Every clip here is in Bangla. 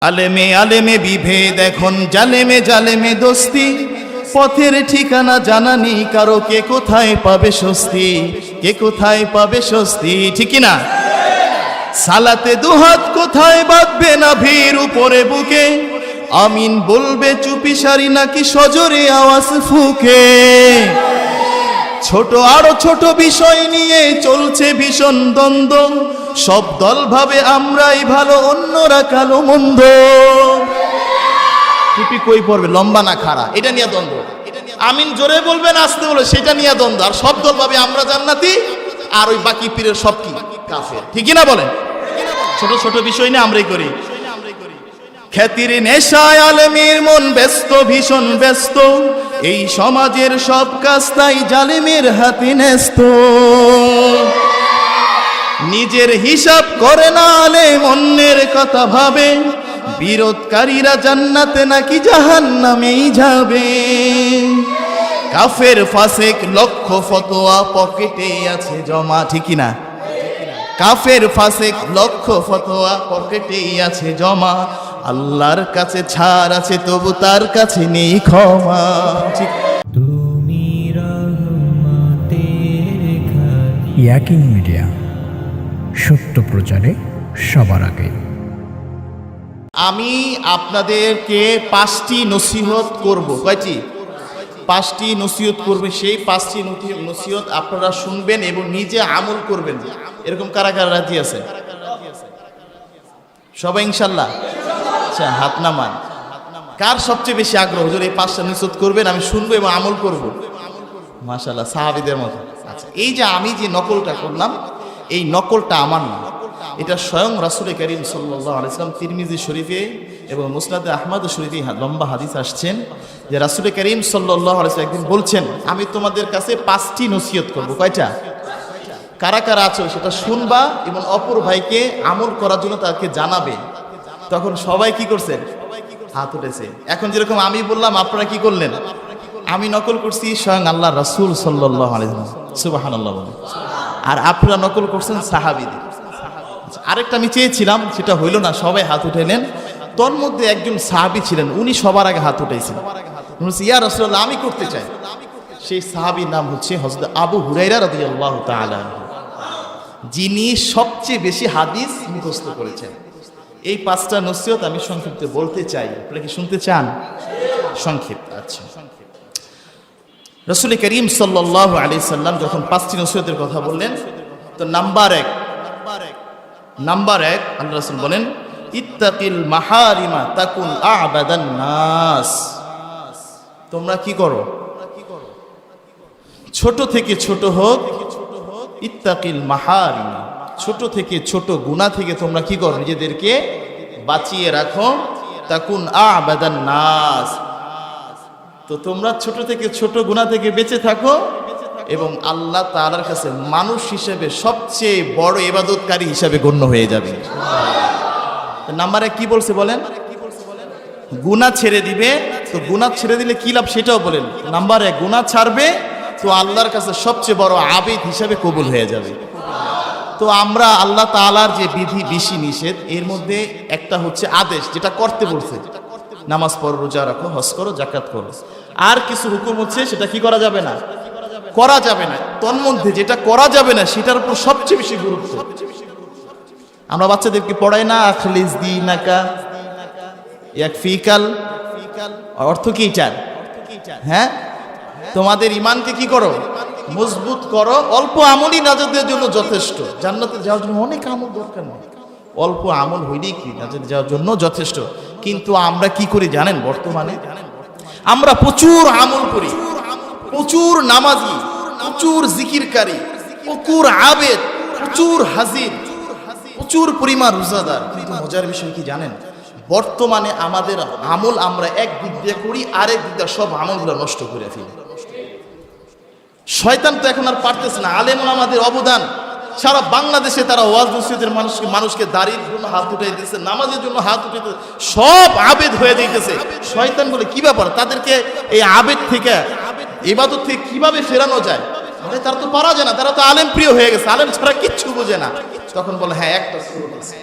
আলেমে আলেমে বিভেদ এখন জালেমে জালেমে দোস্তি, পথের ঠিকানা জানা নেই কারো, কে কোথায় পাবে স্বস্তি, কে কোথায় পাবে স্বস্তি, ঠিক না? সালাতে দুহাত কোথায় বাঁধবে না ভিড় উপরে বুকে, আমিন বলবে চুপি সারি নাকি সজোরে আওয়াজ ফুকে। ছোট আরো ছোট বিষয় নিয়ে চলছে ভীষণ দ্বন্দ্ব, সব দল ভাবে আমরাই ভালো অন্যরা কালো মন্দ। টুপি কই পড়বে, লম্বা না খাড়া, এটা নিয়ে দ্বন্দ্ব। আমিন জোরে বলবেন আস্তে বলে, সেটা নিয়ে দ্বন্দ্ব। আর সব দল ভাবে আমরা জান্নাতি, আর ওই বাকি পীরের সব কি কাফের, ঠিকই না বলেন? ছোট ছোট বিষয় নিয়ে আমরাই করি। খ্যাতির নেশায় আলেমের মন ব্যস্ত, ভীষণ ব্যস্ত, এই সমাজের সব কাজ তাই জালেমের হাতে ন্যস্ত। নিজের হিসাব করে না আলেম, অন্যের কথা ভাবে, বিরোধকারীরা জান্নাতে নাকি জাহান্নামেই যাবে। কাফের ফাসেক লক্ষ ফতোয়া পকেটে আছে জমা, ঠিক না? কাফের ফাসেক লক্ষ ফতোয়া পকেটেই আছে জমা, আল্লাহর কাছে ছাড় আছে তবু তার কাছে নেই ক্ষমা। তুমি রহমতের খালি। ইয়াকিন মিডিয়া, সত্য প্রচারে সবার আগে। আমি আপনাদেরকে 5টি নসিহত করব। কয়টি? 5টি নসিহত করবে। সেই 5টি নসিহত আপনারা শুনবেন এবং নিজে আমল করবেন। এরকম কারা কারা রাজি আছে? সবাই ইনশাল্লাহ? আচ্ছা, হাত নামান। কার সবচেয়ে বেশি আগ্রহ হুজুর এই 5টা নসিহত করবেন, আমি শুনবো এবং আমল করব? মাশাআল্লাহ, সাহাবীদের মতো। আচ্ছা, এই যে আমি যে নকলটা করলাম, এই নকলটা আমার না, এটা স্বয়ং রাসূল করিম সাল্লাল্লাহু আলাইহি ওয়াসাল্লাম তিরমিজি শরীফে এবং মুসনাদে আহমদ শরীফে লম্বা হাদিস আসছেন যে রাসূল করিম সাল্লাল্লাহু আলাইহি ওয়াসাল্লাম একদিন বলছেন, আমি তোমাদের কাছে 5টি নসিহত করব। কয়টা? কারা কারা আছো সেটা শুনবা এবং অপর ভাইকে আমল করার জন্য তাকে জানাবে। তখন সবাই কি করছেন? হাত উঠেছে। এখন যেরকম আমি বললাম, আপনারা কি করলেন? আমি নকল করছি স্বয়ং আল্লাহ রাসূল সাল্লাল্লাহু আলাইহি ওয়াসাল্লাম, সুবহানাল্লাহ বলেন। আর আপনারা নকল করছেন সাহাবীদের। আরেকটা আমি চেয়েছিলাম, সেটা হইল না, সবাই হাত উঠাইলেন। তোর মধ্যে একজন সাহাবী ছিলেন, উনি সবার আগে হাত উঠাইছেন। ইয়া রাসূলুল্লাহ, আমি করতে চাই। সেই সাহাবীর নাম হচ্ছে হযরত আবু হুরায়রা রাদিয়াল্লাহু তাআলা, যিনি সবচেয়ে বেশি হাদিস মুখস্থ করেছেন। এই 5টা নসিহত আমি সংক্ষিপ্ত বলতে চাই, আপনারা কি শুনতে চান? সংক্ষিপ্ত। আচ্ছা, রাসূল করিম সাল্লাল্লাহু আলাইহি সাল্লাম যখন 5টি নসিহতের কথা বললেন, তো নাম্বার এক আল্লাহ রাসূল বলেন, ইত্তাকিল মাহারিমা তাকুন আ'বাদান নাস। তোমরা কি করো? ছোট থেকে ছোট হোক, ইত্তাকিল মাহারিমা, ছোট থেকে ছোট গুনাহ থেকে তোমরা কি করো? নিজেদেরকে বাঁচিয়ে রাখো। তাকুন আ'বাদান নাস, তো তোমরা ছোট থেকে ছোট গুনাহ থেকে বেঁচে থাকো এবং আল্লাহ তাআলার কাছে মানুষ হিসেবে সবচেয়ে বড় ইবাদতকারী হিসেবে গণ্য হয়ে যাবে। নাম্বার 1 কি বলছে বলেন? গুনাহ ছেড়ে দিবে। তো গুনাহ ছেড়ে দিলে কি লাভ সেটাও বলেন। নাম্বার 1, গুনাহ ছাড়বে তো আল্লাহর কাছে সবচেয়ে বড় আবেদ হিসেবে কবুল হয়ে যাবে। তো আমরা আল্লাহ তাআলার যে বিধি বিশি নিষেধ, এর মধ্যে একটা হচ্ছে আদেশ, যেটা করতে বলছে, নামাজ পড়ো, রোজা রাখো, হজ করো, যাকাত করো। আর কিছু হুকুম হচ্ছে সেটা কি করা যাবে না, করা যাবে না। তন্মধ্যে যেটা করা যাবে না সেটার উপর সবচেয়ে বেশি গুরুত্ব। আমরা বাচ্চাদেরকে পড়াই না, আখলিস দীনাকা ইয়াকফিকাল, অর্থ কি এটার? হ্যাঁ, তোমাদের ঈমানকে কি করো? মজবুত করো। অল্প আমলই নাজাতের জন্য যথেষ্ট। জান্নাতে যাওয়ার জন্য অনেক আমল দরকার নেই, অল্প আমল হইলেই কি নাজাতে যাওয়ার জন্য যথেষ্ট। কিন্তু আমরা কি করি জানেন? বর্তমানে আমরা প্রচুর আমল করি, প্রচুর নামাজি, প্রচুর জিকিরকারী, প্রচুর আবেদ, প্রচুর হাজির, প্রচুর পরিমাণ রোজাদার। কিন্তু মজার বিষয় কি জানেন? বর্তমানে আমাদের আমল আমরা এক দিক দিয়ে করি, আরেক দিক দিয়ে সব আমলগুলো নষ্ট করে ফেলি। শয়তান তো এখন আর পারতেছে না। আলেম ওলামাদের অবদান সারা বাংলাদেশে, তারা ওয়াজ নসিহতের মানুষকে দাড়ির জন্য হাত উঠাই দিতেছে, নামাজের জন্য হাত উঠাইতে, সব আবেদ হয়ে যাইতেছে। শয়তান বলে কি ব্যাপার, তাদেরকে এই আবেদ থেকে, ইবাদত থেকে কিভাবে ফেরানো যায়? তারা তো পারা যায় না, তারা তো আলেম প্রিয় হয়ে গেছে, আলেম ছাড়া কিচ্ছু বোঝে না। তখন বলে হ্যাঁ, একটা সুরত আছে,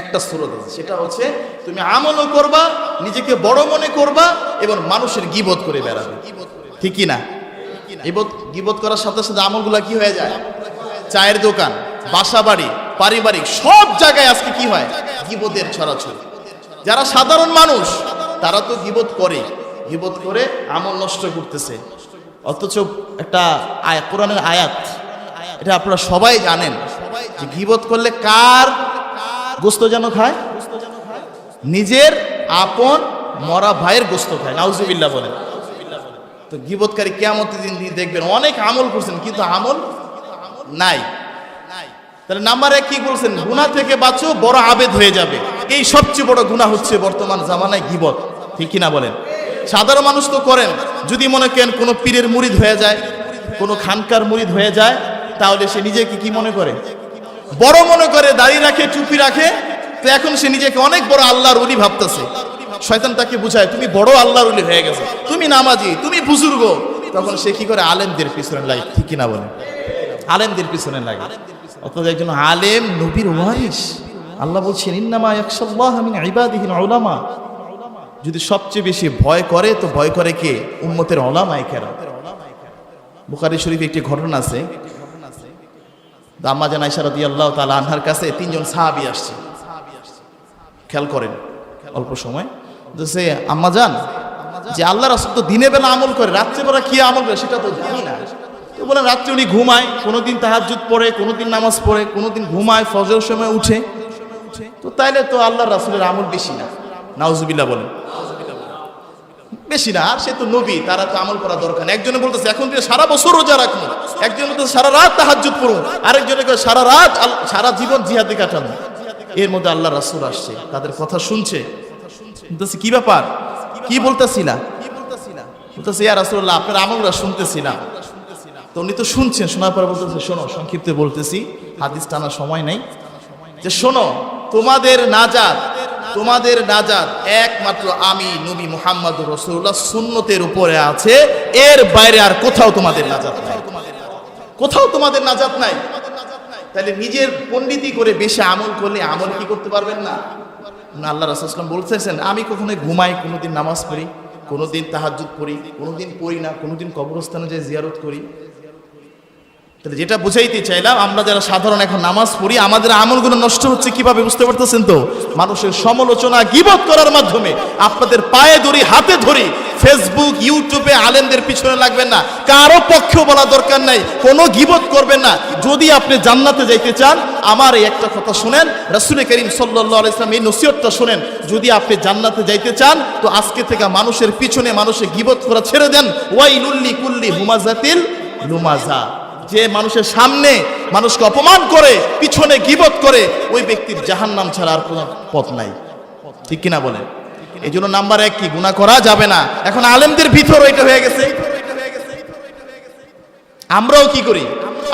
একটা সূরত আছে, সেটা হচ্ছে তুমি আমলও করবা, নিজেকে বড় মনে করবা এবং মানুষের গীবত করে বেড়াবে, ঠিক কি না? গীবত করার সাথে সাথে আমলগুলা কি হয়ে যায়? চায়ের দোকান, বাসা বাড়ি, পারিবারিক সব জায়গায় আজকে কি হয়? গীবতের ছড়াছড়ি। যারা সাধারণ মানুষ তারা তো গীবত করে আমল নষ্ট করতেছে। অথচ একটা কোরআনের আয়াত, এটা আপনারা সবাই জানেন যে গীবত করলে কার গোস্ত যেন খায়? নিজের আপন মরা ভাইয়ের গোস্ত খায়। নাউজুবিল্লাহ বলেন। তো গীবতকারী কিয়ামতের দিন দেখবেন অনেক আমল করছেন কিন্তু আমল নাই। তাহলে নাম্বার 1 কি বলছেন? গুনাহ থেকে বাঁচো, বড় আবেদ হয়ে যাবে। এই সবচেয়ে বড় গুনাহ হচ্ছে বর্তমান জামানায় গীবত, ঠিক কিনা বলেন? সাধারণ মানুষ তো করেন, যদি মনে করেন কোনো পীরের মুরিদ হয়ে যায়, কোনো খানকার মুরিদ হয়ে যায়, তাহলে সে নিজেকে কি মনে করে? বড় মনে করে, দাড়ি রাখে, টুপি রাখে, তো এখন সে নিজেকে অনেক বড় আল্লাহর ওলি ভাবতেছে। শয়তান তাকে বুঝায় তুমি বড় আল্লাহর ওলি হয়ে গেছো, তুমি নামাজি, তুমি বুজুর্গ। তখন সে কি করে? আলেমদের পিছনে লাগে, ঠিক কিনা বলেন? আলেমদের পিছনে লাগে। অথচ একজন আলেম নবীর ওয়ারিস। আল্লাহ বলছেন ইন্নামা ইয়াখশাল্লাহা মিন ইবাদিহিল উলামা। যদি সবচেয়ে বেশি ভয় করে তো ভয় করে কে? উম্মতের উলামায়ে কেরাম। বুখারী শরীফে একটি ঘটনা আছে, আম্মা জান আয়েশা রাদিয়াল্লাহু তাআলা আনহার কাছে 3 জন সাহাবী আসছে। খেয়াল করেন, অল্প সময় যে আম্মা জান, যে আল্লাহ রাসূল তো দিনে বেলা আমল করে, রাত্রে বেলা কি আমল করে সেটা তো জানি না। তো বলেন রাত্রে উনি ঘুমায়, কোনোদিন তাহাজ্জুদ পড়ে, কোনোদিন নামাজ পড়ে, কোনোদিন ঘুমায়, ফজরের সময় উঠে। তো তাইলে তো আল্লাহ রাসূলের আমল বেশি না? নাউজুবিল্লাহ বলেন, বেশি না? আর সে তো নবী, তারা তো আমল করা দরকার। একজনে বলতেছে এখন থেকে সারা বছর রোজা রাখবো, একজন বলতেছে সারা রাত তাহাজ্জুদ পড়ুন, আরেকজনে সারা রাত সারা জীবন জিহাদে কাটানো। এর মধ্যে আল্লাহ রাসূল আসছে, তাদের কথা শুনছে, বলতেছে কি ব্যাপার, কি বলতেছিলা? বলতেছে ইয়া রাসূলুল্লাহ আপনার আমলটা শুনতেছিলাম। তো উনি তো শুনছেন, শোনার পর বলতেছে শোনো, সংক্ষিপ্তে বলতেছি, হাদিস টানার সময় নাই, যে শোনো তোমাদের নাজাত একমাত্র আমি নবী মুহাম্মদুর রাসূলুল্লাহ সুন্নতের উপরে আছে, এর বাইরে আর কোথাও তোমাদের নাজাত নাই, কোথাও তোমাদের নাজাত নাই। তাহলে নিজের পণ্ডিতি করে বেশি আমল করলে আমল কি করতে পারবেন না? আল্লাহ রাসূল সাল্লাল্লাহু আলাইহি ওয়াসাল্লাম বলতেছেন আমি কখনো ঘুমাই, কোনোদিন নামাজ পড়ি, কোনোদিন তাহাজ্জুদ পড়ি, কোনোদিন পড়ি না, কোনোদিন কবরস্থানে যাই জিয়ারত করি। তাহলে যেটা বুঝাইতে চাইলাম, আমরা যারা সাধারণ এখন নামাজ পড়ি, আমাদের আমলগুলো নষ্ট হচ্ছে কিভাবে বুঝতে পারতেছেন তো? মানুষের সমালোচনা, গীবত করার মাধ্যমে। আপনাদের পায়ে ধরি, হাতে ধরি, ফেসবুক, ইউটিউবে আলেমদের পিছনে লাগবেন না, কারো পক্ষেও বলা দরকার নাই, কোনো গীবত করবেন না। যদি আপনি জান্নাতে যাইতে চান, আমার এই একটা কথা শুনেন, রাসূল করিম সাল্লাল্লাহু আলাইহি ওয়াসাল্লাম এই নসিহতটা শুনেন, যদি আপনি জান্নাতে যাইতে চান তো আজকে থেকে মানুষের পিছনে মানুষের গীবত করা ছেড়ে দেন। ওয়াইলুল লিকুল্লি হুমাযাতিল লুমাযা। যে মানুষের সামনে মানুষকে অপমান করে, পিছনে গীবত করে, ওই ব্যক্তির জাহান্নাম ছাড়া আর কোনো পথ নাই, ঠিক কিনা বলেন? এই জন্য নাম্বার 1 কি? গুনাহ করা যাবে না। এখন আলেমদের ভিতর এটা হয়ে গেছে। আমরাও কি করি?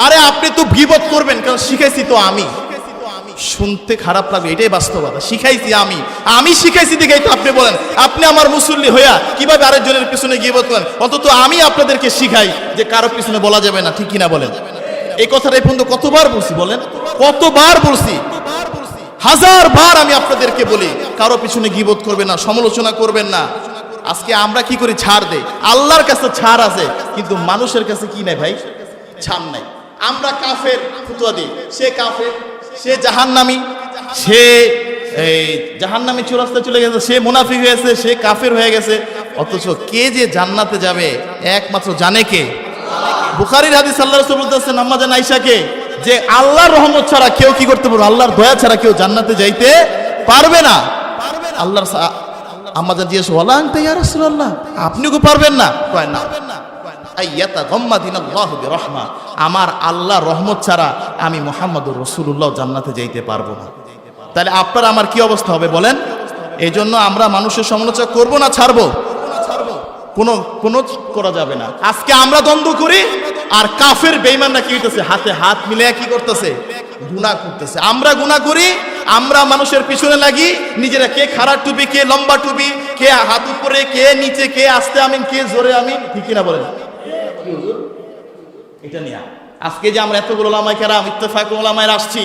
আরে আপনি তো গীবত করবেন, কারণ শিখাইছি তো আমি। শুনতে খারাপ লাগবে, এটাই বাস্তবতা। শিখাইছি আমি শিখাইছি দেখেই তো আপনি বলেন আপনি আমার মুসল্লি হইয়া কিভাবে আরেকজনের পিছনে গীবত করেন? অন্তত আমি আপনাদেরকে শিখাই যে কারো পিছনে বলা যাবে না, ঠিক কিনা বলেন? এই কথাটা এই পর্যন্ত কতবার বলছি বলেন? কতবার বলছি? 1000 বার আমি আপনাদেরকে বলি কারো পিছনে গীবত করবেন না, সমালোচনা করবেন না। আজকে আমরা কি করি? ছাড় দেই। আল্লাহর কাছে ছাড় আছে, কিন্তু মানুষের কাছে কি নাই ভাই? ছাড় নাই। আমরা কাফের ফতোয়া দিই, সে কাফের, সে জাহান্নামী, সে জাহান্নামী চূড়াস্তে চলে গেছে, সে মুনাফিক হয়েছে, সে কাফের হয়ে গেছে। অথচ কে যে জান্নাতে যাবে একমাত্র জানে কে? বুখারীর হাদিস, আল্লাহ রাসূল বলতেছেন আম্মা জান আয়েশাকে, যে আল্লাহর রহমত ছাড়া কেউ কি করতে পারবে? আল্লাহর দয়া ছাড়া কেউ জান্নাতে যাইতে পারবে না। আল্লাহর আম্মা জান জিজ্ঞেস ওয়ালা আনতা ইয়া রাসূলুল্লাহ, আপনিও কি পারবেন না? কয় না। আইয়াতাগাম্মাদিনাল্লাহু বিরহমা, আমার আল্লাহর রহমত ছাড়া আমি মুহাম্মদুর রাসূলুল্লাহ জান্নাতে যাইতে পারবো না। তাহলে আপনার আমার কি অবস্থা হবে বলেন? এই জন্য আমরা মানুষের সমালোচনা করবো না, ছাড়বো? কোনো করা যাবে না। আজকে আমরা দ্বন্দ্ব করি, আর কাফের বেঈমানরা কি করতেছে? হাতে হাত মিলে কি করতেছে? গুনাহ করতেছে। আমরা গুনাহ করি, আমরা মানুষের পিছনে লাগি, নিজেরা কে খাড়া টুপি, কে লম্বা টুপি, কে হাত উপরে, কে নিচে, কে আস্তে আমিন, কে জোরে আমিন, ঠিক কিনা বলেন? এটা নিয়ে আজকে যে আমরা এতগুলো ওলামায়ে কেরাম, ইত্তেফাক ওলামায়ে আসছি,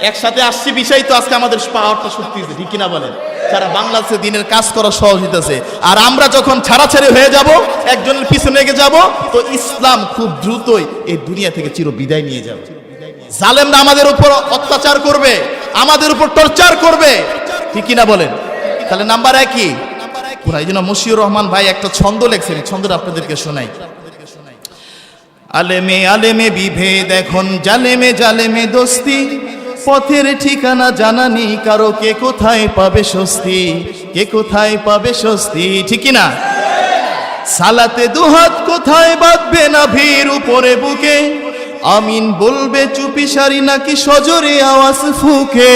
একসাথে আসছি বিষয় তো আজকে আমাদের পাওয়ারটা শক্তি হয়েছে, ঠিক কিনা বলেন? সারা বাংলাদেশে দিনের কাজ করা সহজ হইতেছে। আর আমরা যখন ছাড়াছাড়ি হয়ে যাব, একজনের পিছনে লেগে যাব, তো ইসলাম খুব দ্রুতই এই দুনিয়া থেকে চির বিদায় নিয়ে যাবে। জালেমরা আমাদের উপর অত্যাচার করবে, আমাদের উপর টর্চার করবে, ঠিক কিনা বলেন? তাহলে নাম্বার একই পুরা। এই জন্য মশিউর রহমান ভাই একটা ছন্দ লেখছেন, ছন্দটা আপনাদেরকে শোনাই। আলেমে আলেমে বিভেদ এখন, জালেমে জালেমে দোস্তি, পথের ঠিকানা জানা নেই কারো, কে কোথায় পাবে স্বস্তি, কে কোথায় পাবে স্বস্তি, ঠিক কিনা? সালাতে দুহাত কোথায় বাঁধবে না ভিড় উপরে বুকে, আমিন বলবে চুপি সারি নাকি সজোরে আওয়াজ ফুকে।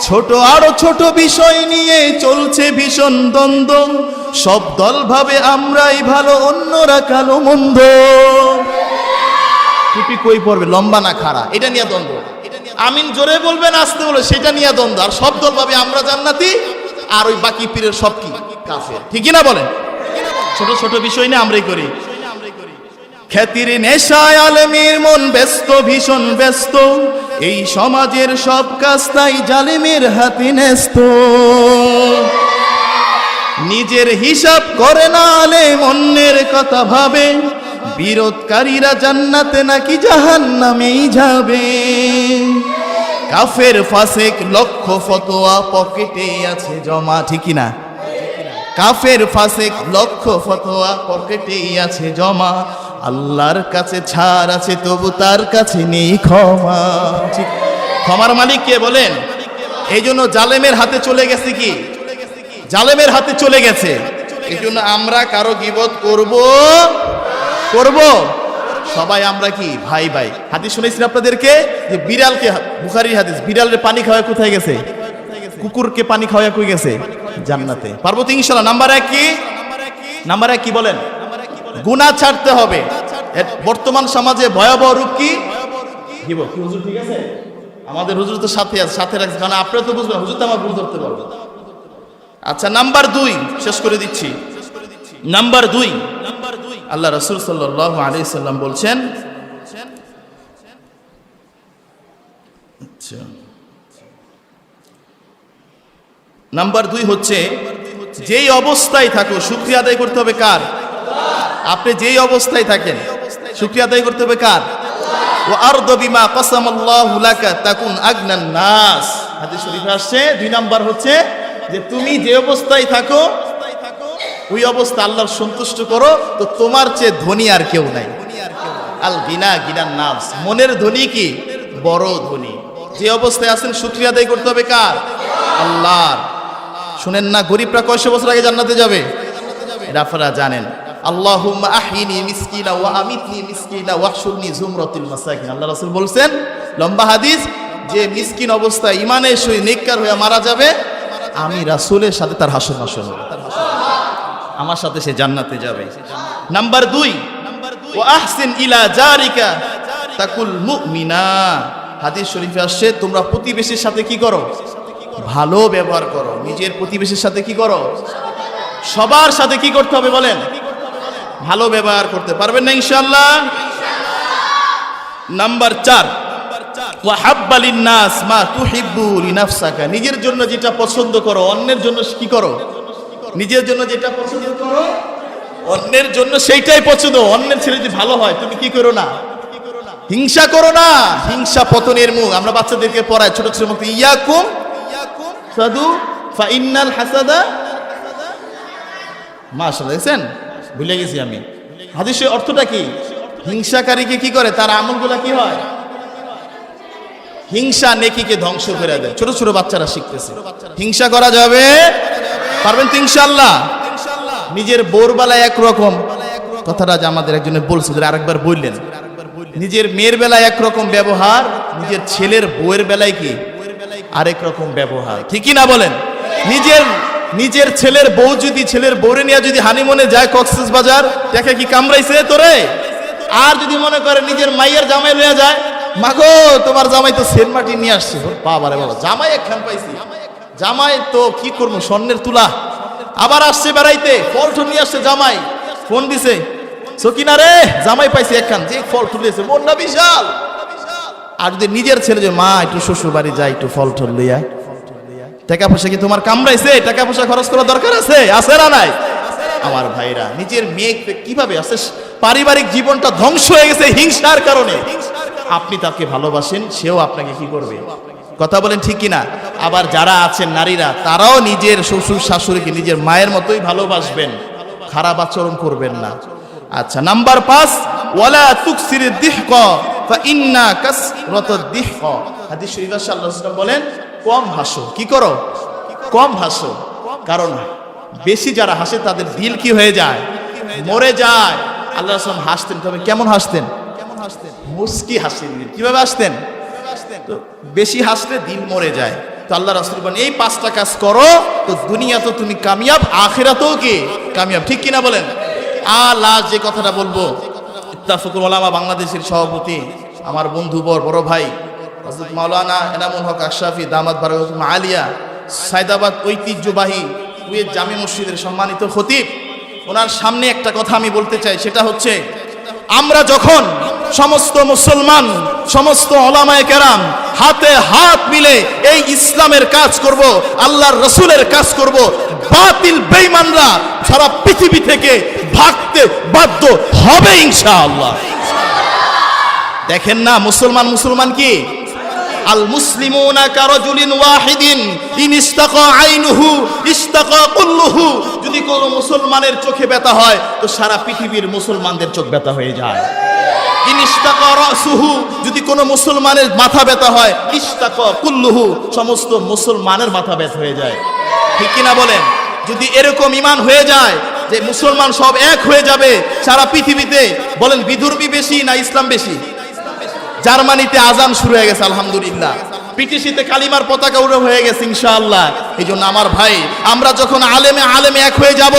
ছোট আরো ছোট বিষয় নিয়ে চলছে ভীষণ দ্বন্দ্ব, সব দল ভাবে আমরাই ভালো অন্যরা কালো মন্দ। টুপি কই পড়বে, লম্বা না খাড়া, এটা নিয়ে দ্বন্দ্ব। আমিন জোরে বলবে না আস্তে বলবে, সেটা নিয়ে দ্বন্দ্ব। আর সব দল ভাবে আমরা জান্নাতি, আর ওই বাকি পীরের সব কি কাফের, ঠিক না বলেন? ছোট ছোট বিষয় নিয়ে আমরাই করি। খ্যাতির নেশায় আলেমের মন ব্যস্ত, ভীষণ ব্যস্ত, এই সমাজের সব কাজ তাই জালেমের হাতে ন্যস্ত। নিজের হিসাব করে না আলেম, অন্যের কথা ভাবে, বিরোধকারীরা জান্নাতে নাকি জাহান্নামেই যাবে। কাফের ফাসেক লক্ষ ফতোয়া পকেটে আছে জমা, ঠিক না? কাফের ফাসেক লক্ষ ফতোয়া পকেটেই আছে জমা, আল্লাহর কাছে ছাড় আছে তবু তার কাছে নেই ক্ষমা। ঠিক, ক্ষমার মালিক কে বলেন? এই জন্য জালেমের হাতে চলে গেছে, কি জালেমের হাতে চলে গেছে। এই জন্য আমরা কারো গীবত করব সবাই আমরা কি ভাই ভাই। হাদিস শুনেছি আপনাদেরকে যে বিড়ালকে, বুখারীর হাদিস, বিড়ালের পানি খাওয়া কোথায় গেছে? কুকুরকে পানি খাওয়া কই গেছে? জান্নাতে। পারবো তো ইনশাআল্লাহ। নাম্বার এক কি? নাম্বার এক কি বলেন? গুনাহ ছাড়তে হবে। বর্তমান সমাজে ভয়াবহ রূপ কি? কি হুজুর ঠিক আছে? আমাদের হুজুর তো সাথে আছে, সাথে রাখছে, কারণ আপনারা তো বুঝবেন, হুজুর তো আমার ভুল ধরতে পারবে। আচ্ছা, নাম্বার 2 শেষ করে দিচ্ছি। নাম্বার 2, আল্লাহ রাসূল সাল্লাল্লাহু আলাইহি সাল্লাম বলছেন, আচ্ছা নাম্বার 2 হচ্ছে, যেই অবস্থায় থাকো শুকরিয়া আদায় করতে হবে কার? আপনি যেই অবস্থায় থাকেন শুকরিয়া আদায় করতে হবে কার? ওয়া আরদু বিমা কাসামাল্লাহু লাকা তাকুন আগনান নাস। হাদিস শরীফে আসছে 2 নাম্বার হচ্ছে যে তুমি যে অবস্থায় থাকো ওই অবস্থা আল্লাহর সন্তুষ্ট করো, তো তোমার চেয়ে ধনী আর কেউ নাই। আল গিনা গিনান নাফস, মনের ধনী কি? বড় ধনী। যে অবস্থায় আছেন শুকরিয়া আদায় করতে হবে কার? আল্লাহর। শুনেন না, গরিবরা কয়শো বছর আগে জান্নাতে যাবে? এটা আপনারা জানেন। আল্লাহুম্মা আহিনি মিসকিনা ওয়া আমিতনি মিসকিনা ওয়াহশুরনি জুমরাতুল মাসাকিন। আল্লাহ রাসূল বলছেন, লম্বা হাদিস, যে মিসকিন অবস্থায় ঈমানের সহিত নেককার হয়ে মারা যাবে, আমি রাসূলের সাথে তার হাসর নাসর হবে, আমার সাথে সে জান্নাতে যাবে। নাম্বার 2, ওয়া আহসিন ইলা জারিকা তাকুল মুমিনা। হাদিস শরীফে আসছে, তোমরা প্রতিবেশীর সাথে কি করো? ভালো ব্যবহার করো। নিজের প্রতিবেশীর সাথে কি করো? সবার সাথে কি করতে হবে বলেন? ভালো ব্যবহার করতে পারবেন না ইনশাআল্লাহ? নাম্বার 4, ওয়া হাব্বা লিন-নাস মা তুহিব্বু লিনাফসাকা। নিজের জন্য যেটা পছন্দ করো অন্যের জন্য কি করো? নিজের জন্য যেটা পছন্দ করো অন্যের জন্য সেইটাই পছন্দ। অন্যের ছেলে যদি ভালো হয় তুমি কি করো না? হিংসা করো না। হিংসা পতনের মুখ। আমরা বাচ্চাদেরকে পড়াই ছোট ছোট মুখ, ইয়াকুম সাদু ফা ইন্নাল হাসাদা। মাশাআল্লাহ, দেখছেন? ভুলে গেছি আমি। হাদিসের অর্থটা কি? হিংসাকারীকে কি করে? তার আমলগুলা কি হয়? হিংসা নেকিকে ধ্বংস করে দেয়। ছোট ছোট বাচ্চারা শিখতেছে। হিংসা করা যাবে? পারবেন তো ইনশাআল্লাহ? নিজের বউর বেলায় একরকম কথাটা যে আমাদের একজনে বলছে, আরেকবার বললেন। নিজের মেয়ের বেলায় একরকম ব্যবহার, নিজের ছেলের বউয়ের বেলায় কি আরেক রকম ব্যবহার, ঠিকই না বলেন? নিজের ছেলের বউ যদি, ছেলের বউরে নিয়ে যদি হানিমুনে যায় কক্সবাজার, দেখে কি কামড়াইছে তোরে? আর যদি মনে করে নিজের মাইয়ের জামাই লইয়া যায়, মাগো তোমার জামাই তো সেন্ট মার্টিন নিয়ে আসছে, বাবা রে বাবা, জামাই একখান পাইছি, জামাই তো কি করবো স্বর্ণের তুলা। আবার আসছে বেড়াইতে, ফল ঠুল নিয়ে আসছে জামাই, ফোন দিছে, সকিনা রে জামাই পাইছি একখান, যে ফল তুলেছে, মনটা বিশাল। আর যদি নিজের ছেলে যে মা একটু শ্বশুর বাড়ি যায় একটু ফল টল লইয়া, টাকা পয়সা কি তোমার কামড়াইছে? টাকা পয়সা খরচ করার দরকার আছে? আছে না নাই? আমার ভাইরা, নিজের মেয়েকে কিভাবে আছে, পারিবারিক জীবনটা ধ্বংস হয়ে গেছে হিংসার কারণে। আপনি তাকে ভালোবাসেন, সেও আপনাকে কি করবে? কথা বলেন ঠিক কিনা? আবার যারা আছেন নারীরা, তারাও নিজের শ্বশুর শাশুড়িকে নিজের মায়ের মতোই ভালোবাসবেন, খারাপ আচরণ করবেন না। আচ্ছা, নাম্বার 5, ওয়ালা তুকসিরিদ দিহকা ফাইন্না কাসরাতুদ দিহকা। হাদিস শরীফে আল্লাহ রাসূল বলেন, কম হাসো। কি করো? কম হাসো। কারণ বেশি যারা হাসে তাদের দিল কি হয়ে যায়? মরে যায়। আল্লাহ রাসূল হাসতেন, তবে কেমন হাসতেন? মুস্কি হাসি। কিভাবে হাসতেন? তো বেশি হাসলে দিল মরে যায়। তো আল্লাহ রাসূল বলেন, এই 5টা কাজ করো তো দুনিয়া তো তুমি কামিয়াব, আখিরাতেও কি কামিয়াব। ঠিক কিনা বলেন? আর লাস্ট যে কথাটা বলবো, ইত্তেফাকুল উলামা বাংলাদেশের সভাপতি আমার বন্ধু বড় ভাই হযরত মাওলানা এনামুল হক আশরাফি দামাত বারাকাতুহুম আলিয়া, সায়দাবাদ ঐতিহ্যবাহী কুয়েত জামে মসজিদের সম্মানিত খতিব, ওনার সামনে একটা কথা আমি বলতে চাই। সেটা হচ্ছে, আমরা যখন সমস্ত মুসলমান, সমস্ত ওলামায়ে কেরাম হাতে হাত মিলে এই ইসলামের কাজ করব, আল্লাহর রাসূলের কাজ করব, বাতিল বেঈমানরা সারা পৃথিবী থেকে ভাগতে বাধ্য হবে ইনশাআল্লাহ। দেখেন না, মুসলমান কি? আল মুসলিমুনা কারাজুলিন ওয়াহিদিন ইন ইস্তাকা আইনুহু ইস্তাকা কুল্লুহু। যদি কোনো মুসলমানের চোখে ব্যথা হয় তো সারা পৃথিবীর মুসলমানদের চোখ ব্যথা হয়ে যায়। ইন ইস্তাকা রাসুহু, যদি কোনো মুসলমানের মাথা ব্যথা হয় ইস্তাকা কুল্লুহু, সমস্ত মুসলমানের মাথা ব্যথা হয়ে যায়। ঠিক কিনা বলেন? যদি এরকম ঈমান হয়ে যায় যে মুসলমান সব এক হয়ে যাবে সারা পৃথিবীতে, বলেন বিধর্মী বেশি না ইসলাম বেশি? জার্মানিতে আজান শুরু হয়ে গেছে আলহামদুলিল্লাহ, পিটিসিতে কালিমার পতাকা উড়ে হয়ে গেছে ইনশাআল্লাহ। এই জন্য আমার ভাই, আমরা যখন আলেমে এক হয়ে যাব,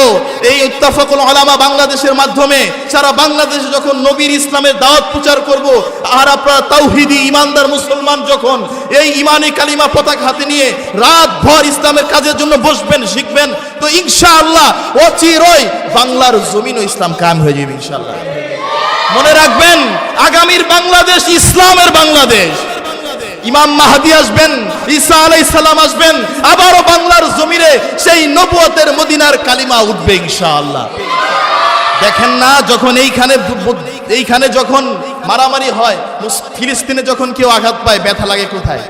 এই ইত্তেফাকুল উলামা বাংলাদেশের মাধ্যমে সারা বাংলাদেশে যখন নবীর ইসলামের দাওয়াত প্রচার করব, আর আপনারা তাওহীদি ইমানদার মুসলমান যখন এই ইমানি কালিমা পতাকা হাতে নিয়ে রাত ভর ইসলামের কাজের জন্য বসবেন, শিখবেন, তো ইনশাআল্লাহ অচিরই বাংলার জমিন ও ইসলাম কায়েম হয়ে যাবে ইনশাআল্লাহ। মনে রাখবেন, আগামীর বাংলাদেশ ইসলামের বাংলাদেশ। ইমাম মাহদী আসবেন, ঈসা আলাইহিস সালাম আসবেন, আবারও বাংলার জমিনে সেই নবুয়তের মদিনার কালিমা উঠবে ইনশাআল্লাহ। দেখেন না, যখন এইখানে যখন মারামারি হয়, ফিলিস্তিনে যখন কেউ আঘাত পায় ব্যথা লাগে কোথায়?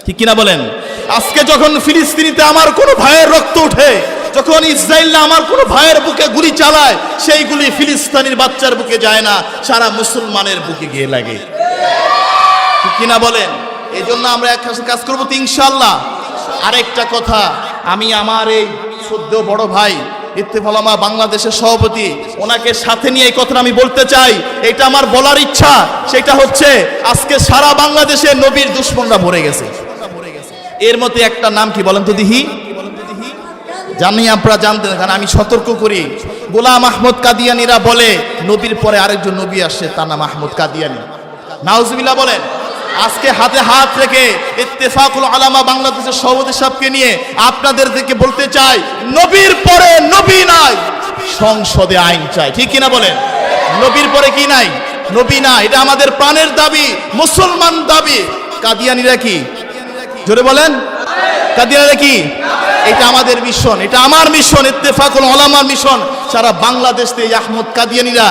ঠিক কিনা বলেন? আজকে যখন ফিলিস্তিনিতে আমার কোনো ভাইয়ের রক্ত ওঠে, যখন ইসরায়েল আমার কোনো ভাইয়ের বুকে গুলি চালায়, সেই গুলি ফিলিস্তিনির বাচ্চার বুকে যায় না, সারা মুসলমানের বুকে গিয়ে লাগে। ঠিক কিনা বলেন? এই জন্য আমরা এক কাজ করবো তো ইনশাআল্লাহ। আরেকটা কথা, আমি আমার এই সদ্য বড় ভাই ইত্তেফাকুল উলামা বাংলাদেশের সভাপতি, ওনাকে সাথে নিয়ে এই কথাটা আমি বলতে চাই। এটা আমার বলার ইচ্ছা। সেটা হচ্ছে, আজকে সারা বাংলাদেশে নবীর দুশমনরা ভরে গেছে। এর মধ্যে একটা নাম কি বলেন তো দিহি? জানি আপনারা জানতেন, কারণ আমি সতর্ক করি। গোলাম আহমদ কাদিয়ানীরা বলে নবীর পরে আরেকজন নবী আসছে, তার নাম আহমদ কাদিয়ানী। নাউজুবিল্লাহ বলেন। আজকে হাতে হাত রেখে ইত্তেফাকুল উলামা বাংলাদেশের সভাপতি সাহেবকে নিয়ে আপনাদের থেকে বলতে চাই, নবীর পরে নবী নাই, সংসদে আইন চাই। ঠিক কিনা বলেন? নবীর পরে কি নাই? নবী না। এটা আমাদের প্রাণের দাবি, মুসলমান দাবি। কাদিয়ানীরা কি? জোরে বলেন। কাদিয়ানীরা কি? এটা আমাদের মিশন, এটা আমার মিশন, ইত্তেফাকুল উলামার মিশন। সারা বাংলাদেশ থেকে আহমদ কাদিয়ানীরা,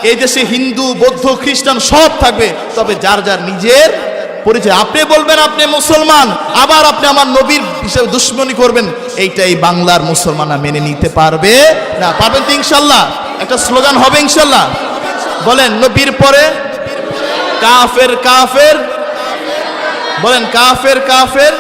এই দেশে হিন্দু, বৌদ্ধ, খ্রিস্টান সব থাকবে, তবে যার যার নিজের পরিচয়। আপনি বলবেন আপনি মুসলমান, আবার আপনি আমার নবীর হিসেবে দুশ্মনী করবেন, এইটা এই বাংলার মুসলমানরা মেনে নিতে পারবে না। পারবেন তো ইনশাআল্লাহ? একটা স্লোগান হবে ইনশাআল্লাহ। বলেন, নবীর পরে কাফের কাফের, বলেন কাফের কাফের।